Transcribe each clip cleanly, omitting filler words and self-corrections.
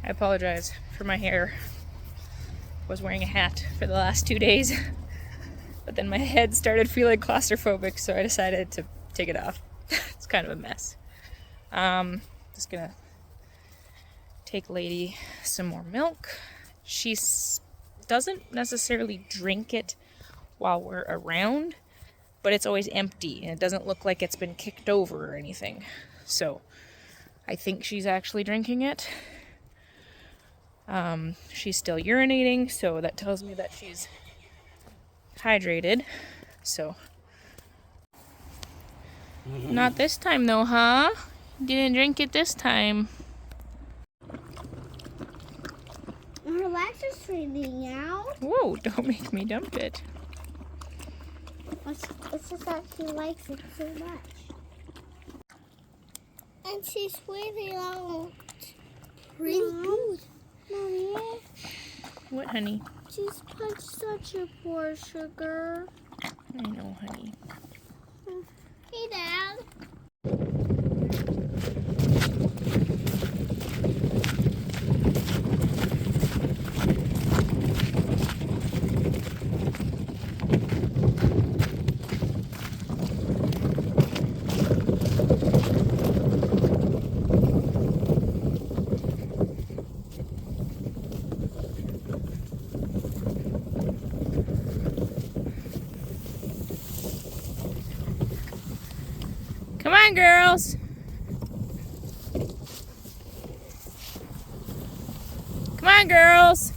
I apologize for my hair. I was wearing a hat for the last 2 days, but then my head started feeling claustrophobic, so I decided to take it off. It's kind of a mess. Just gonna take Lady some more milk. She doesn't necessarily drink it while we're around, but it's always empty and it doesn't look like it's been kicked over or anything. So I think she's actually drinking it. She's still urinating, so that tells me that she's hydrated. So not this time though, huh? Didn't drink it this time. Her legs are streaming out. Whoa, don't make me dump it. It's just that she likes it so much. And she's really out. Pretty good. Mommy. What, honey? She's punched such a poor sugar. I know, honey. Hey, Dad. Come on, girls. Come on, girls.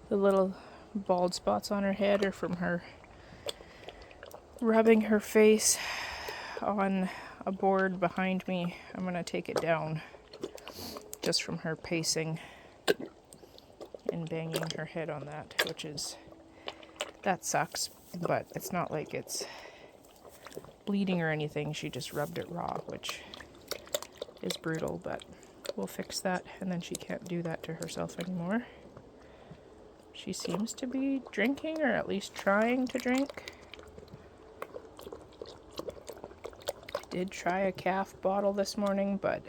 The little bald spots on her head are from her rubbing her face on a board behind me. I'm gonna take it down just from her pacing and banging her head on that, that sucks, but it's not like it's bleeding or anything. She just rubbed it raw, which is brutal, but we'll fix that, and then she can't do that to herself anymore. She seems to be drinking, or at least trying to drink. Did try a calf bottle this morning, but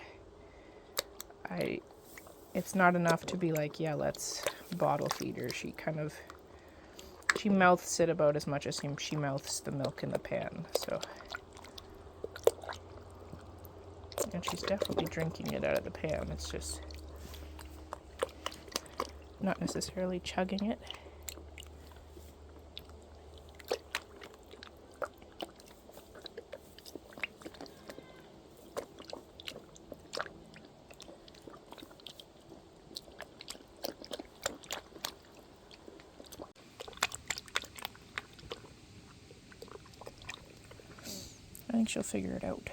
it's not enough to be like, yeah, let's bottle feed her. She mouths it about as much as she mouths the milk in the pan, so. And she's definitely drinking it out of the pan. It's just not necessarily chugging it. I think she'll figure it out.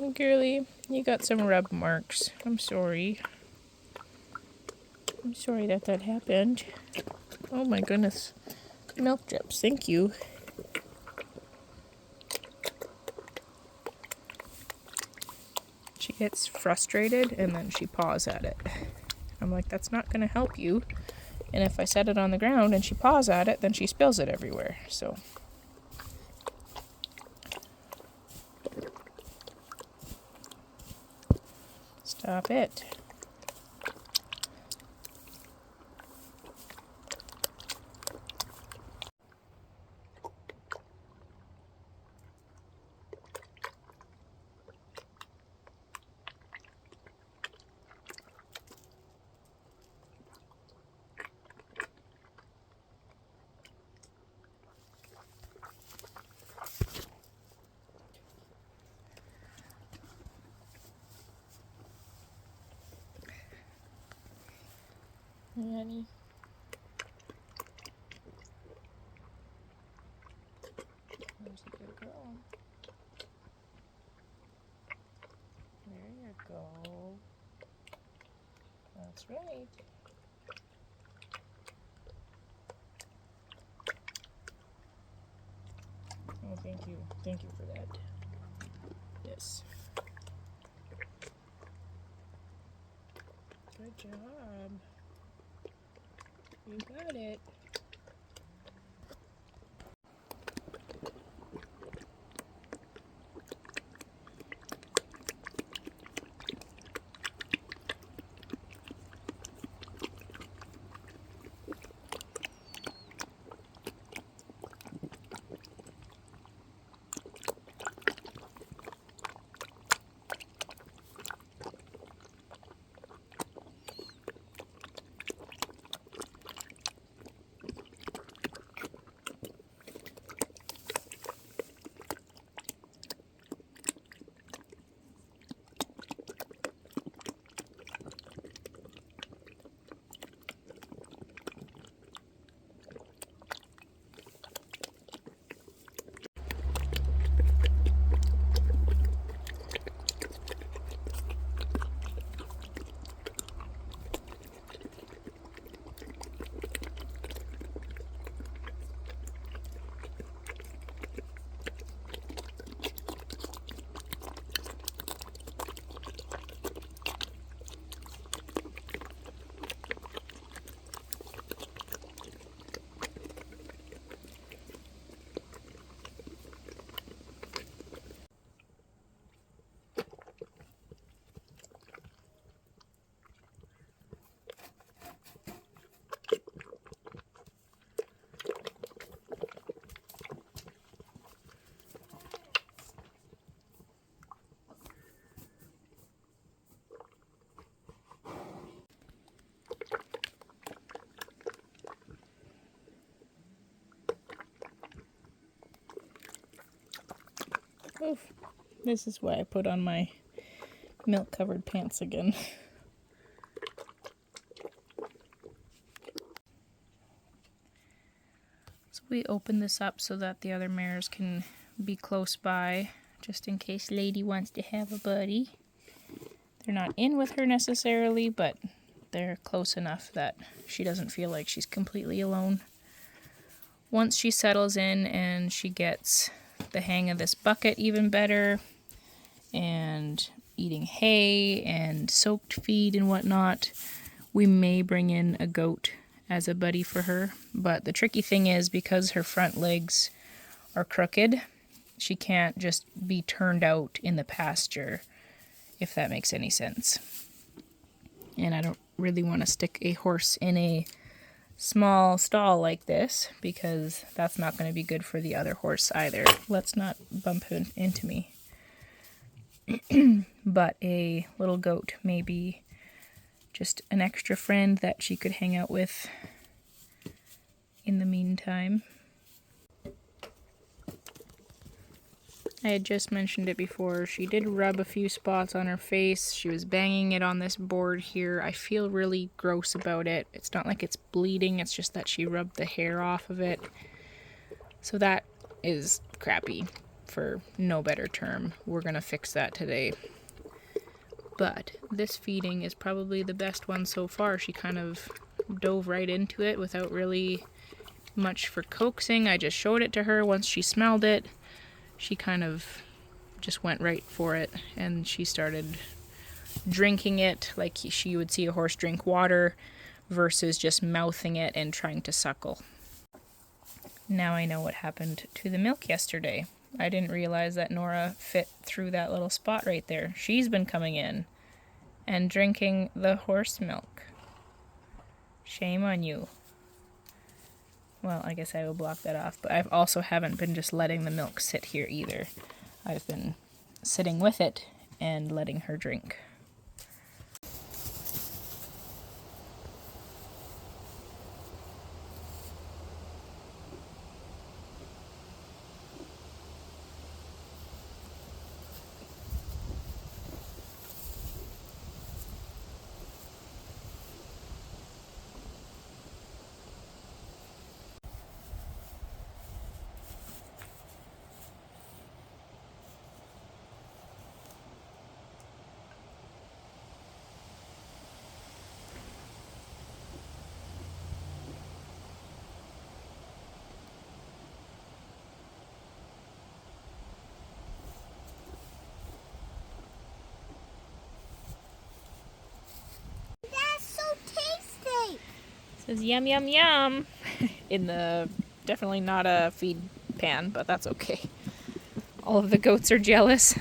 Oh, girly, you got some rub marks. I'm sorry. I'm sorry that happened. Oh my goodness. Milk drips, thank you. She gets frustrated and then she paws at it. I'm like, that's not going to help you. And if I set it on the ground and she paws at it, then she spills it everywhere. So stop it. Honey. There's a good girl. There you go. That's right. Oh, thank you. Thank you for that. Yes. Good job. You got it. Oof. This is why I put on my milk-covered pants again. So we open this up so that the other mares can be close by, just in case Lady wants to have a buddy. They're not in with her necessarily, but they're close enough that she doesn't feel like she's completely alone. Once she settles in and she gets the hang of this bucket even better, and eating hay and soaked feed and whatnot, we may bring in a goat as a buddy for her. But the tricky thing is, because her front legs are crooked, she can't just be turned out in the pasture, if that makes any sense. And I don't really want to stick a horse in a small stall like this, because that's not going to be good for the other horse either. Let's not bump into me. But a little goat may be just an extra friend that she could hang out with in the meantime. I had just mentioned it before. She did rub a few spots on her face. She was banging it on this board here. I feel really gross about it. It's not like it's bleeding, it's just that she rubbed the hair off of it. So that is crappy, for no better term. We're gonna fix that today. But this feeding is probably the best one so far. She kind of dove right into it without really much for coaxing. I just showed it to her. Once she smelled it, she kind of just went right for it, and she started drinking it like she would see a horse drink water, versus just mouthing it and trying to suckle. Now I know what happened to the milk yesterday. I didn't realize that Nora fit through that little spot right there. She's been coming in and drinking the horse milk. Shame on you. Well, I guess I will block that off, but I also haven't been just letting the milk sit here either. I've been sitting with it and letting her drink. That's so tasty. It says yum yum yum in the, definitely not a feed pan, but that's okay. All of the goats are jealous.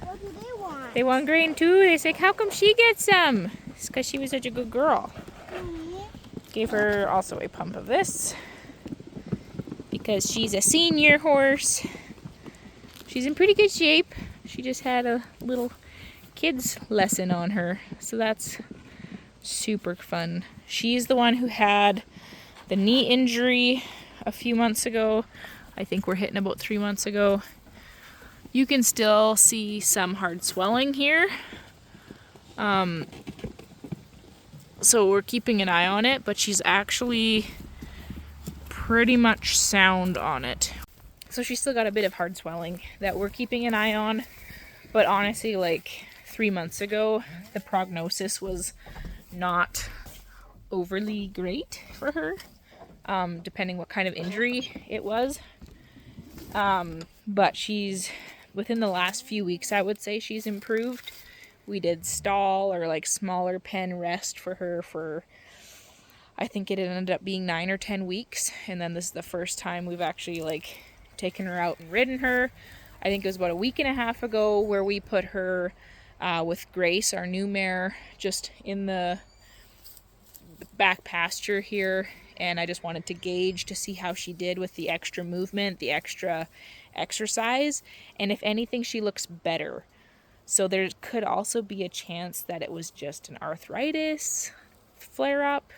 What do they want? They want grain too. They say, how come she gets some? It's because she was such a good girl. Gave her also a pump of this, because she's a senior horse. She's in pretty good shape. She just had a little kids lesson on her, so that's super fun. She's the one who had the knee injury a few months ago. I think we're hitting about 3 months ago. You can still see some hard swelling here. So we're keeping an eye on it, but she's actually pretty much sound on it. So she's still got a bit of hard swelling that we're keeping an eye on. But honestly, like 3 months ago, the prognosis was not overly great for her, depending what kind of injury it was. But she's, within the last few weeks, I would say she's improved. We did stall, or like smaller pen rest for her for, I think it ended up being 9 or 10 weeks. And then this is the first time we've actually like taken her out and ridden her. I think it was about a week and a half ago where we put her with Grace, our new mare, just in the back pasture here. And I just wanted to gauge to see how she did with the extra movement, the extra exercise. And if anything, she looks better. So there could also be a chance that it was just an arthritis flare-up.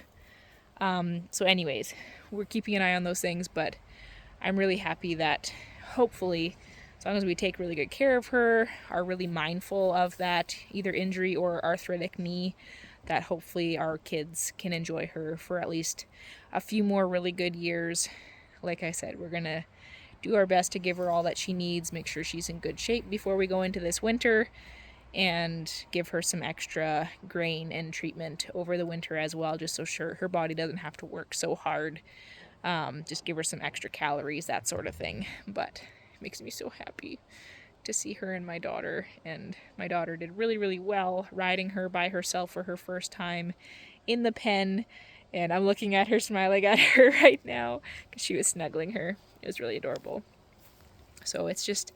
So anyways, we're keeping an eye on those things, but I'm really happy that hopefully, as long as we take really good care of her, are really mindful of that either injury or arthritic knee, that hopefully our kids can enjoy her for at least a few more really good years. Like I said, we're going to do our best to give her all that she needs, make sure she's in good shape before we go into this winter, and give her some extra grain and treatment over the winter as well, just so sure her body doesn't have to work so hard. Just give her some extra calories, that sort of thing. But it makes me so happy to see her and my daughter. And my daughter did really, really well riding her by herself for her first time in the pen. And I'm looking at her, smiling at her right now because she was snuggling her. It was really adorable. So it's just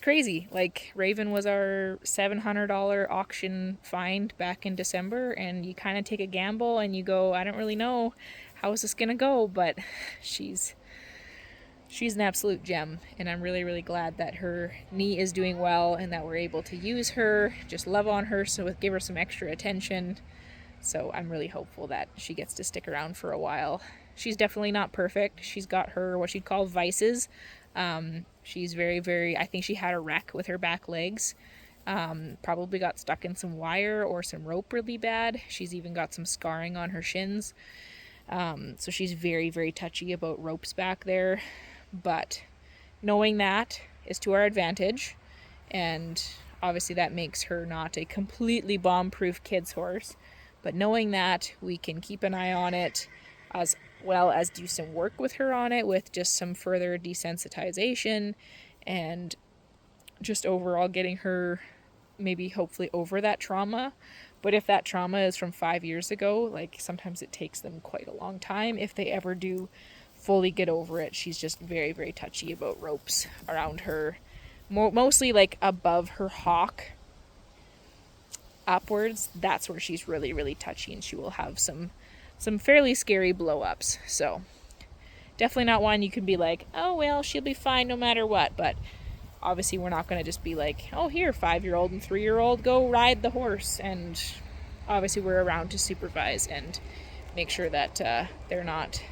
crazy. Like, Raven was our $700 auction find back in December, and you kind of take a gamble and you go, I don't really know how is this gonna go, but she's an absolute gem, and I'm really, really glad that her knee is doing well and that we're able to use her, just love on her, so give her some extra attention. So I'm really hopeful that she gets to stick around for a while. She's definitely not perfect. She's got her, what she'd call, vices. She's very, very, I think she had a wreck with her back legs. Probably got stuck in some wire or some rope really bad. She's even got some scarring on her shins. So she's very, very touchy about ropes back there. But knowing that is to our advantage. And obviously that makes her not a completely bomb-proof kid's horse. But knowing that, we can keep an eye on it, as well as do some work with her on it, with just some further desensitization and just overall getting her maybe hopefully over that trauma. But if that trauma is from 5 years ago, like, sometimes it takes them quite a long time if they ever do fully get over it. She's just very, very touchy about ropes around her, mostly like above her hock upwards. That's where she's really, really touchy, and she will have some fairly scary blow-ups. So definitely not one you can be like, oh well, she'll be fine no matter what. But obviously we're not going to just be like, oh, here, 5-year-old and 3-year-old, go ride the horse. And obviously we're around to supervise and make sure that they're not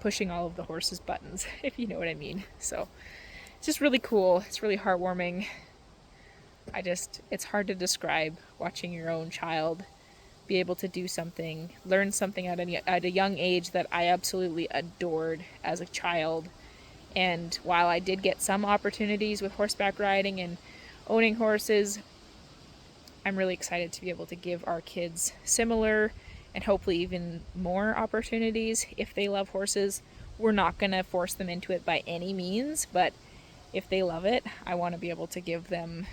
pushing all of the horse's buttons, if you know what I mean. So it's just really cool. It's really heartwarming. It's hard to describe watching your own child be able to do something, learn something at a young age that I absolutely adored as a child. And while I did get some opportunities with horseback riding and owning horses, I'm really excited to be able to give our kids similar and hopefully even more opportunities if they love horses. We're not going to force them into it by any means, but if they love it, I want to be able to give them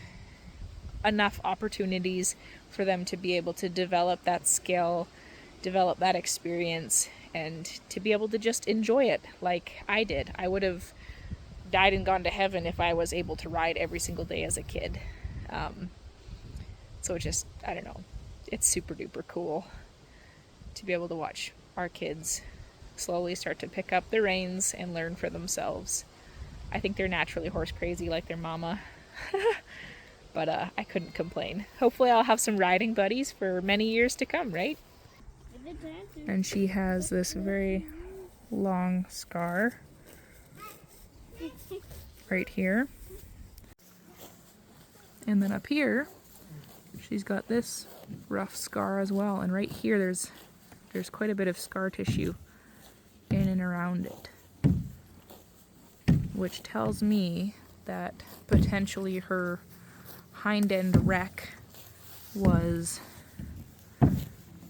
enough opportunities for them to be able to develop that skill, develop that experience, and to be able to just enjoy it like I did. I would have died and gone to heaven if I was able to ride every single day as a kid. So I don't know, it's super duper cool to be able to watch our kids slowly start to pick up the reins and learn for themselves. I think they're naturally horse crazy like their mama. But I couldn't complain. Hopefully I'll have some riding buddies for many years to come, right? And she has this very long scar right here. And then up here, she's got this rough scar as well. And right here, there's quite a bit of scar tissue in and around it, which tells me that potentially her hind end wreck was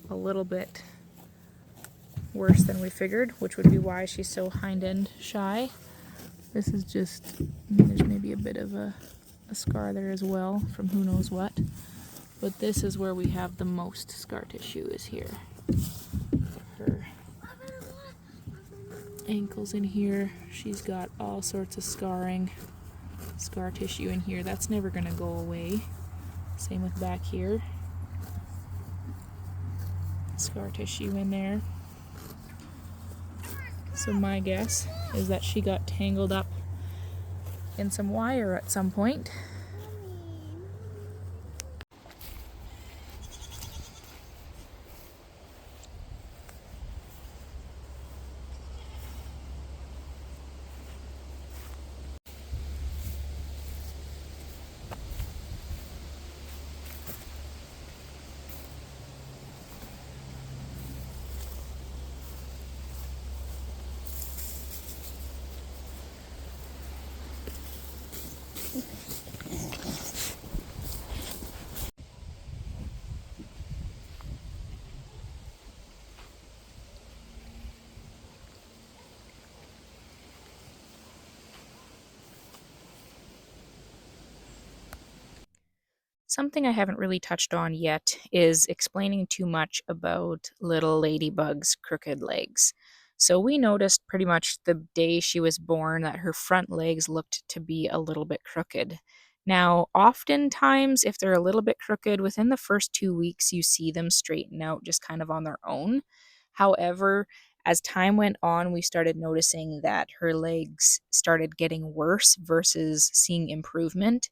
a little bit worse than we figured, which would be why she's so hind end shy. This is just, there's maybe a bit of a scar there as well from who knows what, but this is where we have the most scar tissue, is here. Her ankles in here, she's got all sorts of scar tissue in here. That's never gonna go away. Same with back here, scar tissue in there. So my guess is that she got tangled up in some wire at some point. Something I haven't really touched on yet is explaining too much about little Ladybug's crooked legs. So we noticed pretty much the day she was born that her front legs looked to be a little bit crooked. Now, oftentimes, if they're a little bit crooked, within the first 2 weeks, you see them straighten out just kind of on their own. However, as time went on, we started noticing that her legs started getting worse versus seeing improvement,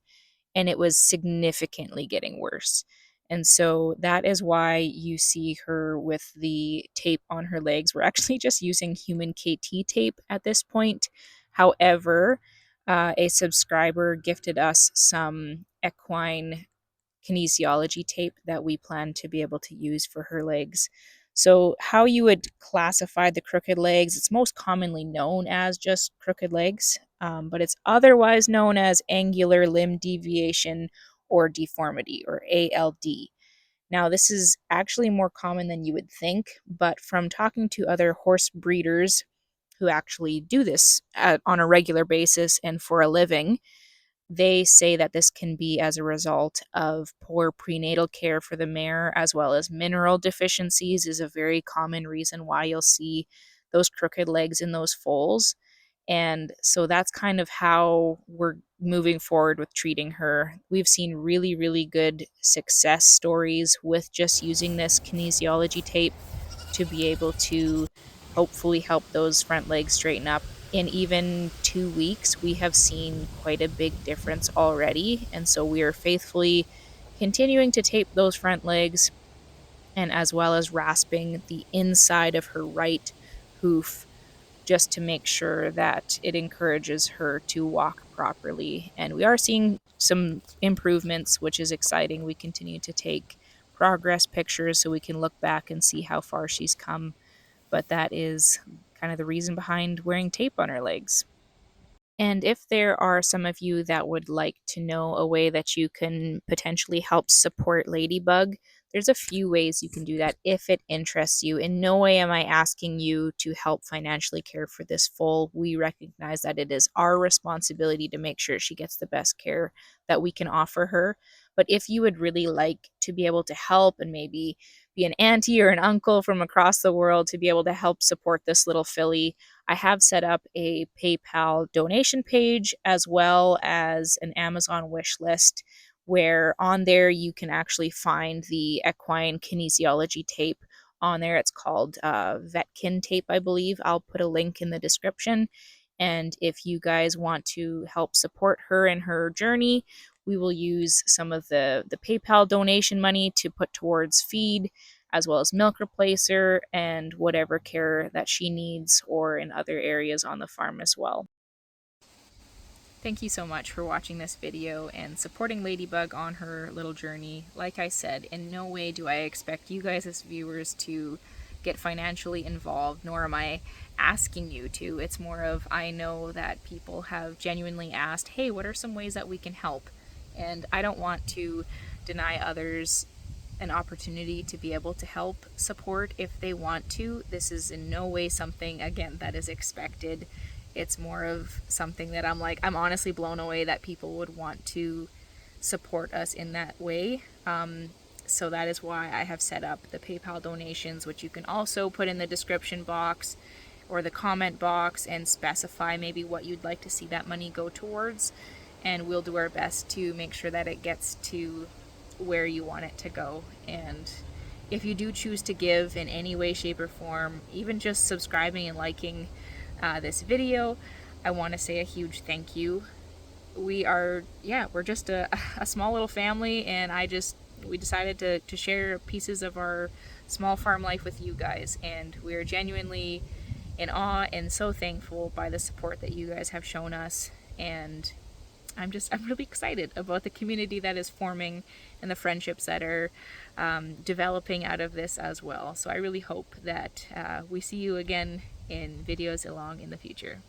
and it was significantly getting worse. And so that is why you see her with the tape on her legs. We're actually just using human KT tape at this point. However, a subscriber gifted us some equine kinesiology tape that we plan to be able to use for her legs. So, how you would classify the crooked legs, it's most commonly known as just crooked legs, but it's otherwise known as angular limb deviation or deformity, or ALD. Now, this is actually more common than you would think, but from talking to other horse breeders who actually do this on a regular basis and for a living, they say that this can be as a result of poor prenatal care for the mare, as well as mineral deficiencies is a very common reason why you'll see those crooked legs in those foals. And so that's kind of how we're moving forward with treating her. We've seen really, really good success stories with just using this kinesiology tape to be able to hopefully help those front legs straighten up. In even 2 weeks, we have seen quite a big difference already. And so we are faithfully continuing to tape those front legs, and as well as rasping the inside of her right hoof just to make sure that it encourages her to walk properly. And we are seeing some improvements, which is exciting. We continue to take progress pictures so we can look back and see how far she's come. But that is kind of the reason behind wearing tape on her legs. And if there are some of you that would like to know a way that you can potentially help support Ladybug, there's a few ways you can do that if it interests you. In no way am I asking you to help financially care for this foal. We recognize that it is our responsibility to make sure she gets the best care that we can offer her. But if you would really like to be able to help and maybe be an auntie or an uncle from across the world to be able to help support this little filly, I have set up a PayPal donation page as well as an Amazon wish list, where on there you can actually find the equine kinesiology tape on there. It's called Vetkin tape, I believe. I'll put a link in the description. And if you guys want to help support her in her journey, we will use some of the PayPal donation money to put towards feed, as well as milk replacer and whatever care that she needs, or in other areas on the farm as well. Thank you so much for watching this video and supporting Ladybug on her little journey. Like I said, in no way do I expect you guys as viewers to get financially involved, nor am I asking you to. It's more of, I know that people have genuinely asked, hey, what are some ways that we can help? And I don't want to deny others an opportunity to be able to help support if they want to. This is in no way something, again, that is expected. It's more of something that I'm like, I'm honestly blown away that people would want to support us in that way. So that is why I have set up the PayPal donations, which you can also put in the description box or the comment box and specify maybe what you'd like to see that money go towards. And we'll do our best to make sure that it gets to where you want it to go. And if you do choose to give in any way, shape, or form, even just subscribing and liking this video, I want to say a huge thank you. We're just a small little family, and we decided to share pieces of our small farm life with you guys, and we're genuinely in awe and so thankful by the support that you guys have shown us. And I'm really excited about the community that is forming and the friendships that are developing out of this as well. So I really hope that we see you again in videos along in the future.